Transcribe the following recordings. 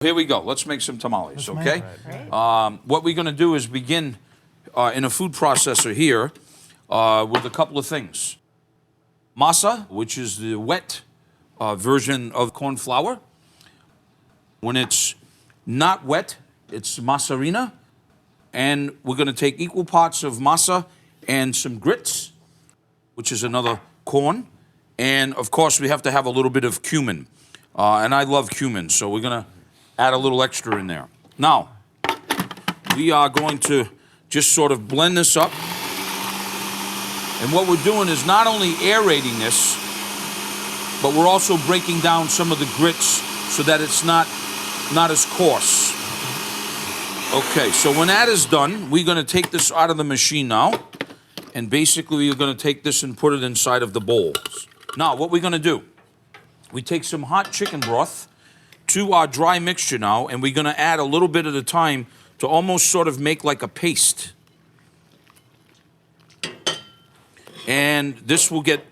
Here we go. Let's make some tamales, okay? Right. What we're going to do is begin in a food processor here with a couple of things. Masa, which is the wet version of corn flour. When it's not wet, it's masarina. And we're going to take equal parts of masa and some grits, which is another corn. And, of course, we have to have a little bit of cumin. And I love cumin, so we're going to add a little extra in there. Now, we are going to just sort of blend this up. And what we're doing is not only aerating this, but we're also breaking down some of the grits so that it's not as coarse. Okay, so when that is done, we're going to take this out of the machine now. And basically, we're going to take this and put it inside of the bowls. Now, what we're going to do, we take some hot chicken broth to our dry mixture now, and we're going to add a little bit at a time to almost sort of make like a paste. And this will get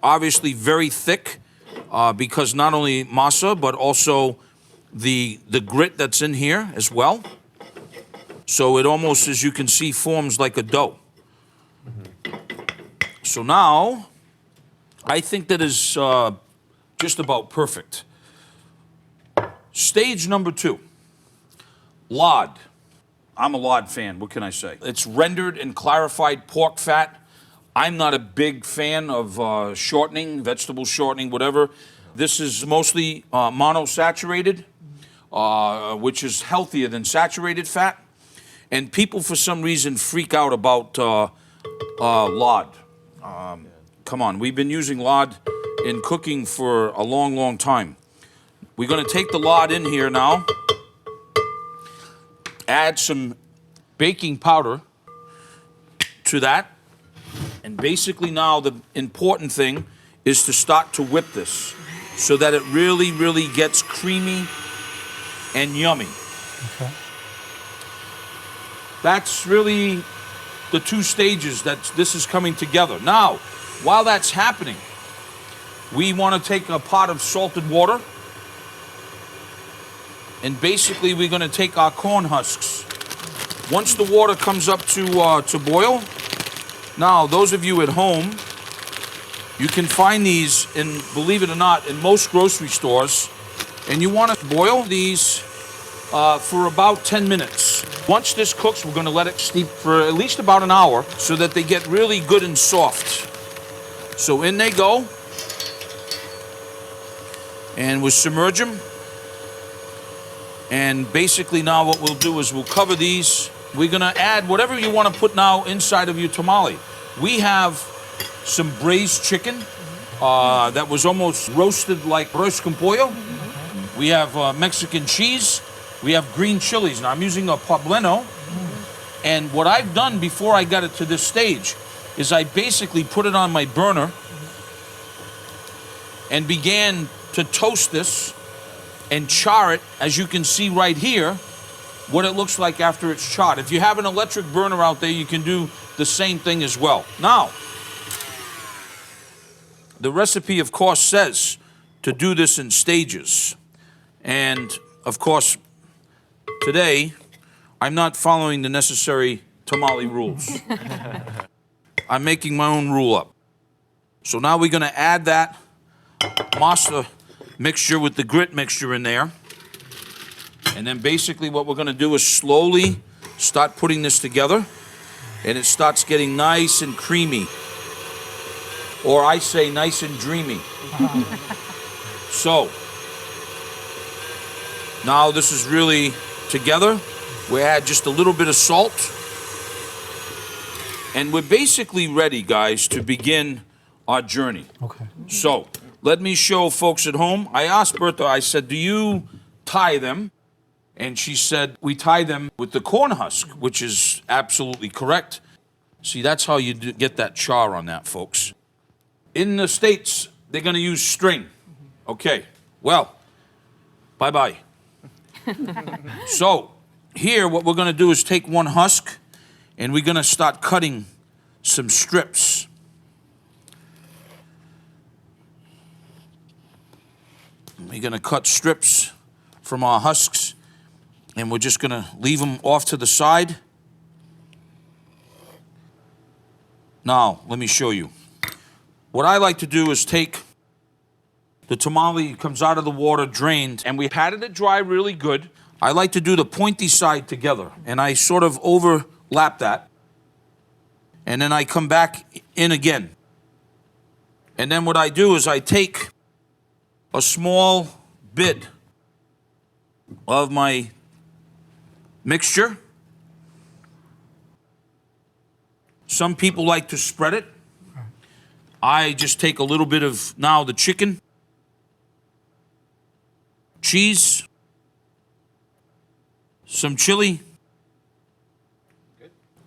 obviously very thick because not only masa, but also the grit that's in here as well. So it almost, as you can see, forms like a dough. So now, I think that is just about perfect. Stage number 2, lard. I'm a lard fan, what can I say? It's rendered and clarified pork fat. I'm not a big fan of shortening, vegetable shortening, whatever. This is mostly monosaturated, which is healthier than saturated fat. And people, for some reason, freak out about lard. Come on, we've been using lard in cooking for a long, long time. We're going to take the lard in here now, add some baking powder to that, and basically now the important thing is to start to whip this so that it really, really gets creamy and yummy. Okay. That's really the 2 stages that this is coming together. Now, while that's happening, we want to take a pot of salted water. And basically, we're going to take our corn husks. Once the water comes up to boil, now, those of you at home, you can find these, in, believe it or not, in most grocery stores. And you want to boil these for about 10 minutes. Once this cooks, we're going to let it steep for at least about an hour so that they get really good and soft. So in they go. And we'll submerge them. And basically now what we'll do is we'll cover these. We're going to add whatever you want to put now inside of your tamale. We have some braised chicken that was almost roasted like arroz con pollo. We have Mexican cheese. We have green chilies. Now I'm using a poblano. And what I've done before I got it to this stage is I basically put it on my burner and began to toast this and char it, as you can see right here, what it looks like after it's charred. If you have an electric burner out there, you can do the same thing as well. Now, the recipe, of course, says to do this in stages. And, of course, today, I'm not following the necessary tamale rules. I'm making my own rule up. So now we're going to add that masa mixture with the grit mixture in there. And then basically what we're going to do is slowly start putting this together. And it starts getting nice and creamy. Or I say nice and dreamy. So, now this is really together. We add just a little bit of salt. And we're basically ready, guys, to begin our journey. Okay. So, let me show folks at home. I asked Bertha, I said, do you tie them? And she said, we tie them with the corn husk, which is absolutely correct. See, that's how you get that char on that, folks. In the States, they're going to use string. Okay, well, bye-bye. So, here, what we're going to do is take one husk, and we're going to start cutting some strips. We're going to cut strips from our husks And we're just gonna leave them off to the side. Now, let me show you. What I like to do is take the tamale, comes out of the water, drained, and we patted it dry really good. I like to do the pointy side together, and I sort of overlap that. And then I come back in again. And then what I do is I take a small bit of my mixture. Some people like to spread it. I just take a little bit of now the chicken, cheese, some chili,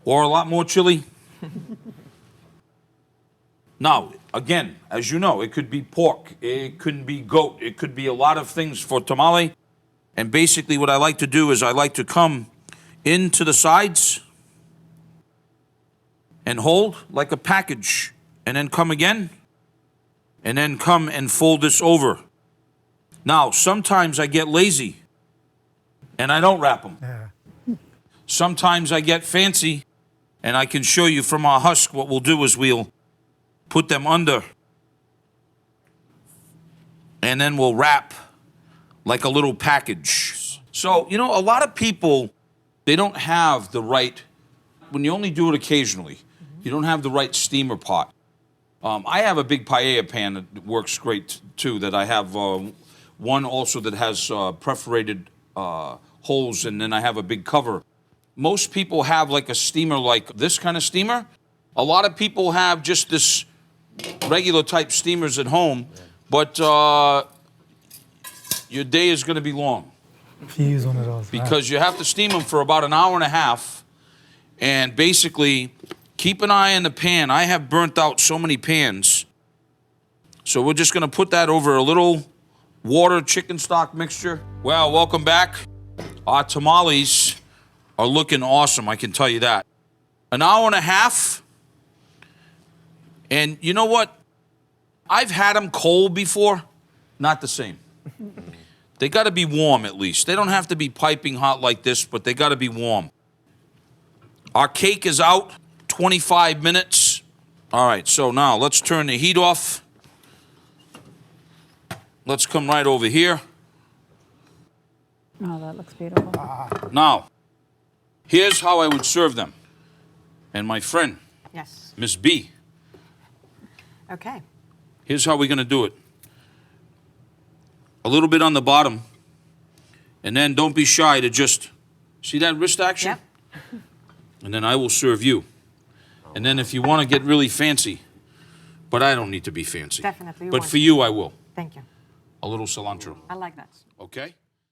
or a lot more chili. Now, again, as you know, it could be pork, it could be goat, it could be a lot of things for tamale. And basically what I like to do is I like to come into the sides and hold like a package, and then come again, and then come and fold this over. Now, sometimes I get lazy, and I don't wrap them. Yeah. Sometimes I get fancy, and I can show you from our husk what we'll do is we'll put them under, and then we'll wrap like a little package. So, you know, a lot of people, they don't have the right, when you only do it occasionally, you don't have the right steamer pot. I have a big paella pan that works great too, that I have one also that has perforated holes, and then I have a big cover. Most people have like a steamer like this kind of steamer. A lot of people have just this regular type steamers at home, but your day is going to be long. If you use one of those. Because you have to steam them for about an hour and a half, and basically keep an eye on the pan. I have burnt out so many pans. So we're just going to put that over a little water chicken stock mixture. Well, welcome back. Our tamales are looking awesome, I can tell you that. An hour and a half. And you know what? I've had them cold before. Not the same. They got to be warm at least. They don't have to be piping hot like this, but they got to be warm. Our cake is out, 25 minutes. All right, so now let's turn the heat off. Let's come right over here. Oh, that looks beautiful. Now, here's how I would serve them. And my friend, Yes. Miss B, Okay. here's how we're going to do it. A little bit on the bottom, and then don't be shy to just, see that wrist action? Yep. And then I will serve you. And then if you want to get really fancy, but I don't need to be fancy. Definitely. But for you, I will. Thank you. A little cilantro, I like that. okay?